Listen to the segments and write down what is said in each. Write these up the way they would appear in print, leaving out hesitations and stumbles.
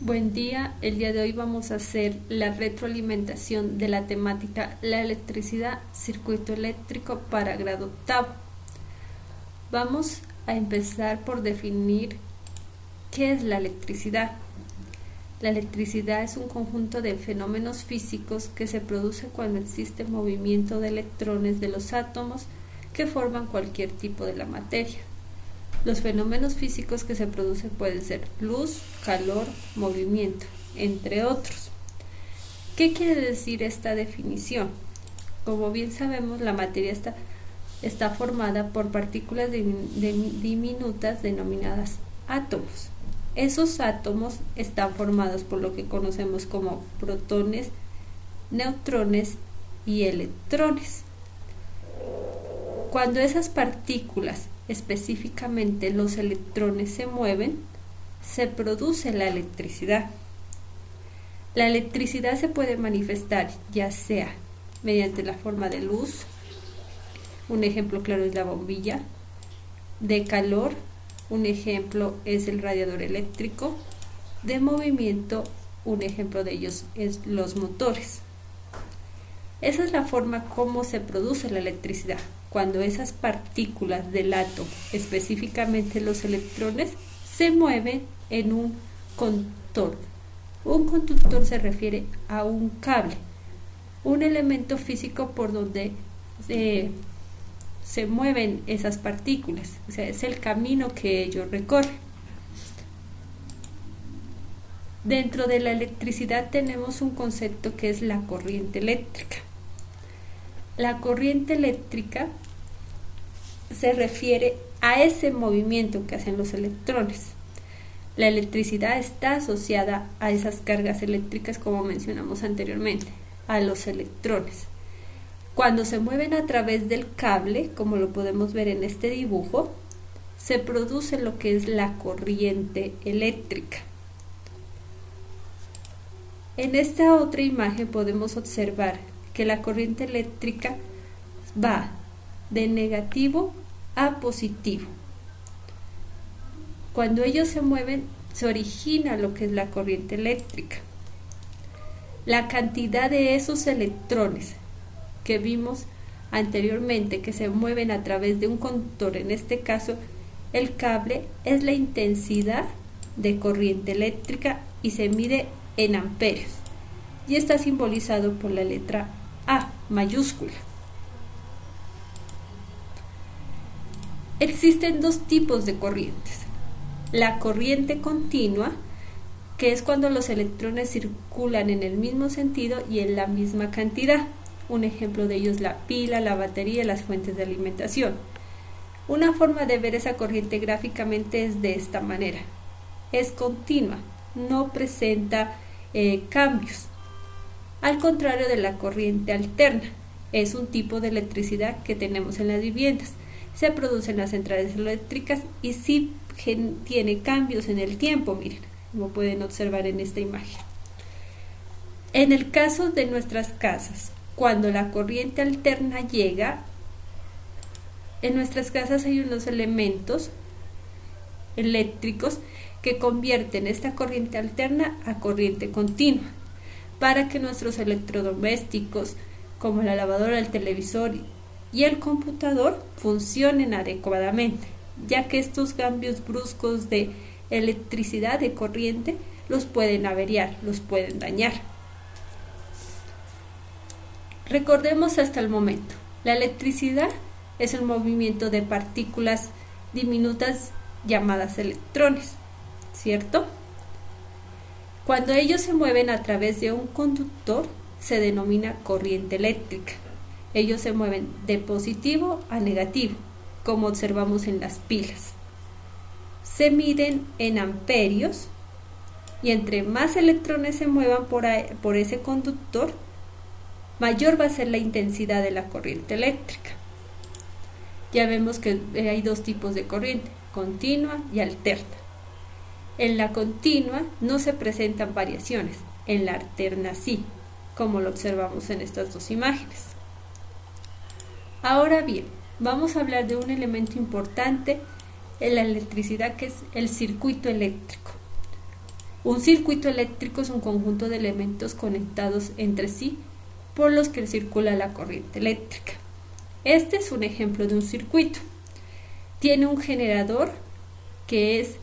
Buen día, el día de hoy vamos a hacer la retroalimentación de la temática la electricidad, circuito eléctrico para grado octavo. Vamos a empezar por definir qué es la electricidad. La electricidad es un conjunto de fenómenos físicos que se produce cuando existe movimiento de electrones de los átomos que forman cualquier tipo de la materia. Los fenómenos físicos que se producen pueden ser luz, calor, movimiento, entre otros. ¿Qué quiere decir esta definición? Como bien sabemos, la materia está formada por partículas diminutas denominadas átomos. Esos átomos están formados por lo que conocemos como protones, neutrones y electrones. Cuando esas partículas, específicamente los electrones, se mueven, se produce la electricidad. La electricidad se puede manifestar ya sea mediante la forma de luz, un ejemplo claro es la bombilla, de calor, un ejemplo es el radiador eléctrico, de movimiento, un ejemplo de ellos es los motores. Esa es la forma como se produce la electricidad, cuando esas partículas del átomo, específicamente los electrones, se mueven en un conductor. Un conductor se refiere a un cable, un elemento físico por donde se mueven esas partículas, o sea, es el camino que ellos recorren. Dentro de la electricidad tenemos un concepto que es la corriente eléctrica. La corriente eléctrica se refiere a ese movimiento que hacen los electrones. La electricidad está asociada a esas cargas eléctricas, como mencionamos anteriormente, a los electrones. Cuando se mueven a través del cable, como lo podemos ver en este dibujo, se produce lo que es la corriente eléctrica. En esta otra imagen podemos observar que la corriente eléctrica va de negativo a positivo. Cuando ellos se mueven, se origina lo que es la corriente eléctrica. La cantidad de esos electrones que vimos anteriormente que se mueven a través de un conductor, en este caso el cable, es la intensidad de corriente eléctrica y se mide en amperios y está simbolizado por la letra A mayúscula. Existen dos tipos de corrientes. La corriente continua, que es cuando los electrones circulan en el mismo sentido y en la misma cantidad. Un ejemplo de ello es la pila, la batería y las fuentes de alimentación. Una forma de ver esa corriente gráficamente es de esta manera. Es continua, no presenta cambios. Al contrario de la corriente alterna, es un tipo de electricidad que tenemos en las viviendas. Se produce en las centrales eléctricas y sí tiene cambios en el tiempo, miren, como pueden observar en esta imagen. En el caso de nuestras casas, cuando la corriente alterna llega, en nuestras casas hay unos elementos eléctricos que convierten esta corriente alterna a corriente continua, para que nuestros electrodomésticos, como la lavadora, el televisor y el computador, funcionen adecuadamente, ya que estos cambios bruscos de electricidad, de corriente, los pueden averiar, los pueden dañar. Recordemos hasta el momento, la electricidad es el movimiento de partículas diminutas llamadas electrones, ¿cierto? Cuando ellos se mueven a través de un conductor, se denomina corriente eléctrica. Ellos se mueven de positivo a negativo, como observamos en las pilas. Se miden en amperios y entre más electrones se muevan por ese conductor, mayor va a ser la intensidad de la corriente eléctrica. Ya vemos que hay dos tipos de corriente, continua y alterna. En la continua no se presentan variaciones, en la alterna sí, como lo observamos en estas dos imágenes. Ahora bien, vamos a hablar de un elemento importante en la electricidad, que es el circuito eléctrico. Un circuito eléctrico es un conjunto de elementos conectados entre sí por los que circula la corriente eléctrica. Este es un ejemplo de un circuito. Tiene un generador que es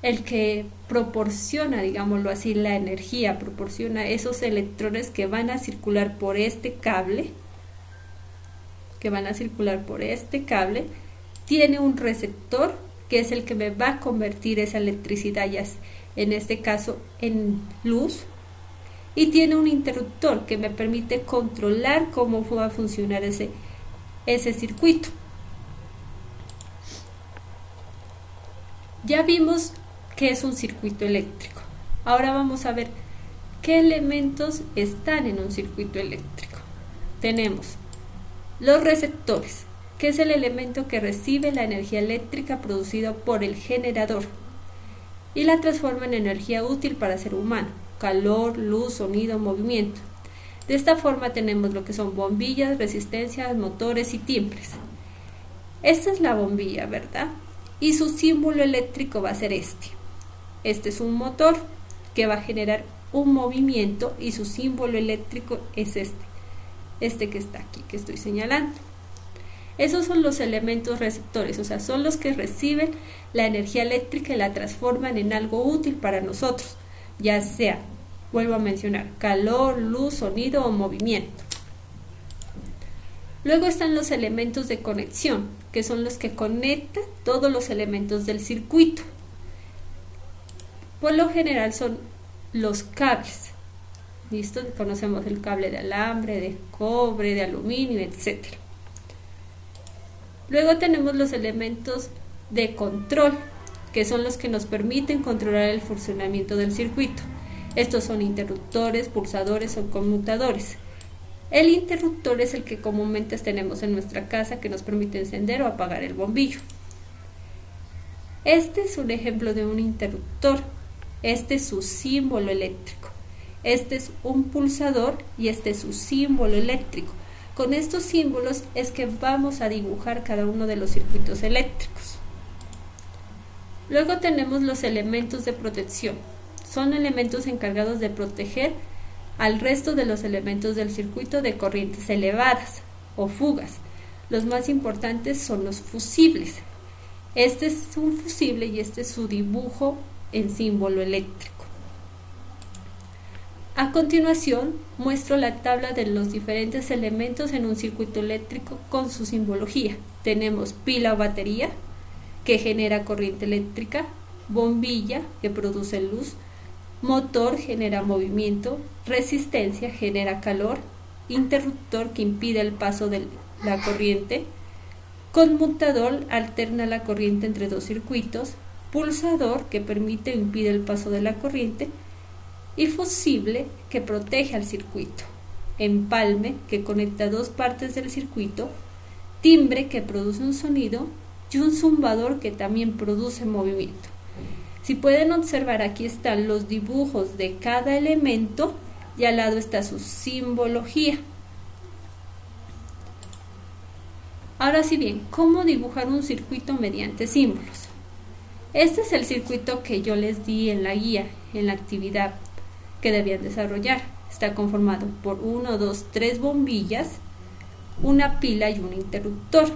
el que proporciona, digámoslo así, la energía, proporciona esos electrones que van a circular por este cable, tiene un receptor que es el que me va a convertir esa electricidad, ya en este caso en luz, y tiene un interruptor que me permite controlar cómo va a funcionar ese circuito. Ya vimos qué es un circuito eléctrico. Ahora vamos a ver qué elementos están en un circuito eléctrico. Tenemos los receptores, que es el elemento que recibe la energía eléctrica producida por el generador y la transforma en energía útil para el ser humano: calor, luz, sonido, movimiento. De esta forma tenemos lo que son bombillas, resistencias, motores y timbres. Esta es la bombilla, ¿verdad? Y su símbolo eléctrico va a ser este. Este es un motor que va a generar un movimiento y su símbolo eléctrico es este que está aquí, que estoy señalando. Esos son los elementos receptores, o sea, son los que reciben la energía eléctrica y la transforman en algo útil para nosotros, ya sea, vuelvo a mencionar, calor, luz, sonido o movimiento. Luego están los elementos de conexión, que son los que conectan todos los elementos del circuito. Por lo general son los cables. ¿Listo? Conocemos el cable de alambre, de cobre, de aluminio, etc. Luego tenemos los elementos de control, que son los que nos permiten controlar el funcionamiento del circuito. Estos son interruptores, pulsadores o conmutadores. El interruptor es el que comúnmente tenemos en nuestra casa, que nos permite encender o apagar el bombillo. Este es un ejemplo de un interruptor. Este es su símbolo eléctrico. Este es un pulsador y este es su símbolo eléctrico. Con estos símbolos es que vamos a dibujar cada uno de los circuitos eléctricos. Luego tenemos los elementos de protección. Son elementos encargados de proteger al resto de los elementos del circuito de corrientes elevadas o fugas. Los más importantes son los fusibles. Este es un fusible y este es su dibujo en símbolo eléctrico. A continuación, muestro la tabla de los diferentes elementos en un circuito eléctrico con su simbología. Tenemos pila o batería, que genera corriente eléctrica; bombilla, que produce luz; motor, genera movimiento; resistencia, genera calor; interruptor, que impide el paso de la corriente; conmutador, alterna la corriente entre dos circuitos; pulsador, que permite o impide el paso de la corriente; y fusible, que protege al circuito; empalme, que conecta dos partes del circuito; timbre, que produce un sonido; y un zumbador, que también produce movimiento. Si pueden observar, aquí están los dibujos de cada elemento y al lado está su simbología. Ahora sí bien, ¿cómo dibujar un circuito mediante símbolos? Este es el circuito que yo les di en la guía, en la actividad que debían desarrollar. Está conformado por 1, 2, 3 bombillas, una pila y un interruptor.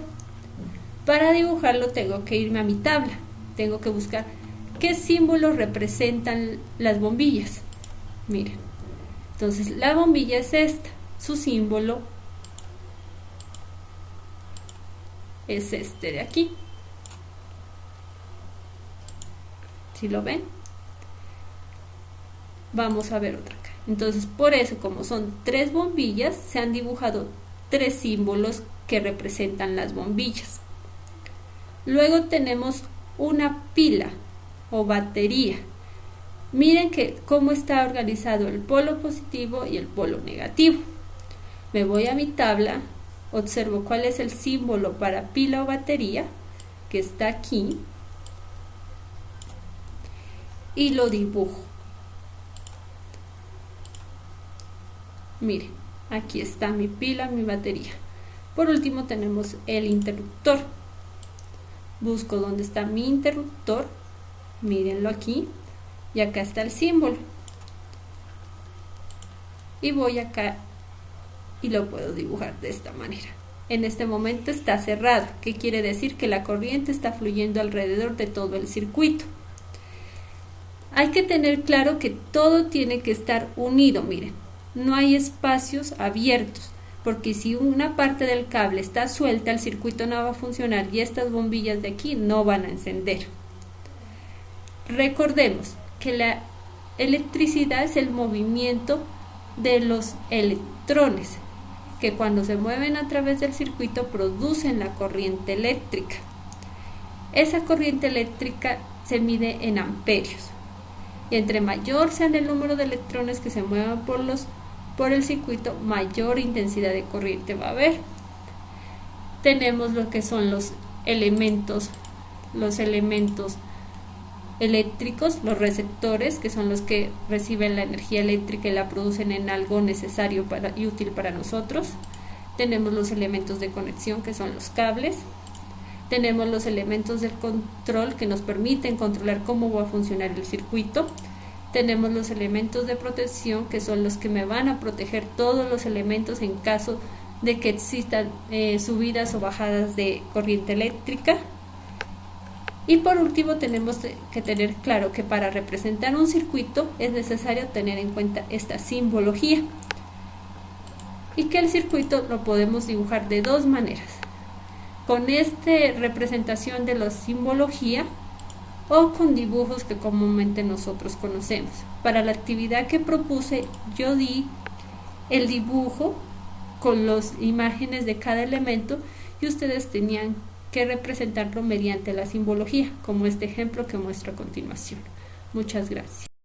Para dibujarlo tengo que irme a mi tabla, tengo que buscar qué símbolos representan las bombillas. Miren, entonces la bombilla es esta, su símbolo es este de aquí. ¿Sí lo ven? Vamos a ver otra acá. Entonces, por eso, como son 3 bombillas, se han dibujado 3 símbolos que representan las bombillas. Luego tenemos una pila o batería. Miren cómo está organizado el polo positivo y el polo negativo. Me voy a mi tabla, observo cuál es el símbolo para pila o batería, que está aquí, y lo dibujo. Miren, aquí está mi pila, mi batería. Por último tenemos el interruptor. Busco dónde está mi interruptor, mírenlo aquí, y acá está el símbolo. Y voy acá y lo puedo dibujar de esta manera. En este momento está cerrado, que quiere decir que la corriente está fluyendo alrededor de todo el circuito. Hay que tener claro que todo tiene que estar unido, miren, no hay espacios abiertos, porque si una parte del cable está suelta, el circuito no va a funcionar y estas bombillas de aquí no van a encender. Recordemos que la electricidad es el movimiento de los electrones, que cuando se mueven a través del circuito producen la corriente eléctrica. Esa corriente eléctrica se mide en amperios, y entre mayor sea el número de electrones que se muevan por el circuito, mayor intensidad de corriente va a haber. Tenemos lo que son los elementos eléctricos, los receptores, que son los que reciben la energía eléctrica y la producen en algo necesario y útil para nosotros. Tenemos los elementos de conexión, que son los cables. Tenemos los elementos del control, que nos permiten controlar cómo va a funcionar el circuito. Tenemos los elementos de protección, que son los que me van a proteger todos los elementos en caso de que existan subidas o bajadas de corriente eléctrica. Y por último tenemos que tener claro que para representar un circuito es necesario tener en cuenta esta simbología, y que el circuito lo podemos dibujar de dos maneras: con esta representación de la simbología o con dibujos que comúnmente nosotros conocemos. Para la actividad que propuse, yo di el dibujo con las imágenes de cada elemento y ustedes tenían que representarlo mediante la simbología, como este ejemplo que muestro a continuación. Muchas gracias.